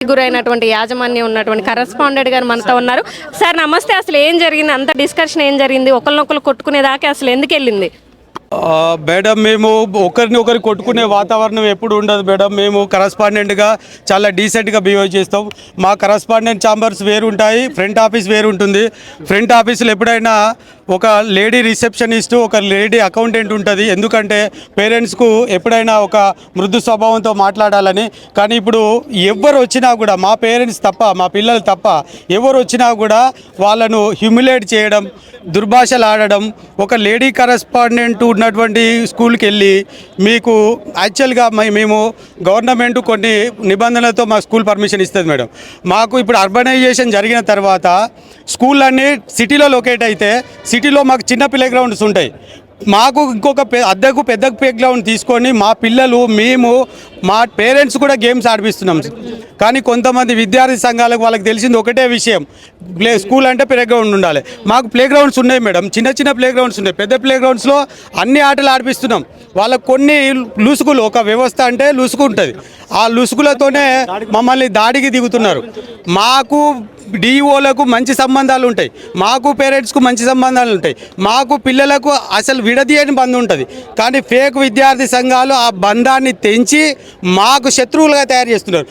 గురైనటువంటి యాజమాన్యం ఉన్నటువంటి కరెస్పాండెంట్ గారు మనతో ఉన్నారు. సార్ నమస్తే. అసలు ఏం జరిగింది? అంత డిస్కషన్ ఏం జరిగింది? ఒకరినొకరు కొట్టుకునేదాకా అసలు ఎందుకు వెళ్ళింది? మేడం, మేము ఒకరిని కొట్టుకునే వాతావరణం ఎప్పుడు ఉండదు మేడం. మేము కరస్పాండెంట్గా చాలా డీసెంట్గా బిహేవ్ చేస్తాం. మా కరస్పాండెంట్ ఛాంబర్స్ వేరు ఉంటాయి, ఫ్రంట్ ఆఫీస్ వేరు ఉంటుంది. ఫ్రంట్ ఆఫీస్లో ఎప్పుడైనా ఒక లేడీ రిసెప్షనిస్ట్, ఒక లేడీ అకౌంటెంట్ ఉంటుంది. ఎందుకంటే పేరెంట్స్కు ఎప్పుడైనా ఒక మృదు స్వభావంతో మాట్లాడాలని. కానీ ఇప్పుడు ఎవరు వచ్చినా కూడా, మా పేరెంట్స్ తప్ప, మా పిల్లలు తప్ప ఎవరు వచ్చినా కూడా వాళ్ళను హ్యూమిలేట్ చేయడం, దుర్భాషలు ఆడడం. ఒక లేడీ కరస్పాండెంట్ ఉన్నటువంటి స్కూల్కి వెళ్ళి మీకు యాక్చువల్గా మేము గవర్నమెంట్ కొన్ని నిబంధనలతో మా స్కూల్ పర్మిషన్ ఇస్తుంది మేడం. మాకు ఇప్పుడు అర్బనైజేషన్ జరిగిన తర్వాత స్కూల్ అన్నీ సిటీలో లొకేట్ అయితే సిటీలో మాకు చిన్న ప్లే గ్రౌండ్స్ ఉంటాయి. మాకు ఇంకొక అద్దెకు పెద్ద ప్లే గ్రౌండ్ తీసుకొని మా పిల్లలు, మేము, మా పేరెంట్స్ కూడా గేమ్స్ ఆడిపిస్తున్నాం. కానీ కొంతమంది విద్యార్థి సంఘాలకు వాళ్ళకి తెలిసింది ఒకటే విషయం, స్కూల్ అంటే ప్లే గ్రౌండ్ ఉండాలి. మాకు ప్లే గ్రౌండ్స్ ఉన్నాయి మేడం, చిన్న ప్లే గ్రౌండ్స్ ఉన్నాయి. పెద్ద ప్లే గ్రౌండ్స్లో అన్ని ఆటలు ఆడిపిస్తున్నాం. వాళ్ళకు కొన్ని లూసుకులు, ఒక వ్యవస్థ అంటే లూసుకు ఉంటుంది. ఆ లూసుకులతోనే మమ్మల్ని దాడికి దిగుతున్నారు. మాకు డిఓలకు మంచి సంబంధాలు ఉంటాయి, మాకు పేరెంట్స్కు మంచి సంబంధాలు ఉంటాయి, మాకు పిల్లలకు అసలు విడదీయని బంధం ఉంటుంది. కానీ ఫేక్ విద్యార్థి సంఘాలు ఆ బంధాన్ని తెంచి మాకు శత్రువులుగా తయారు చేస్తున్నారు.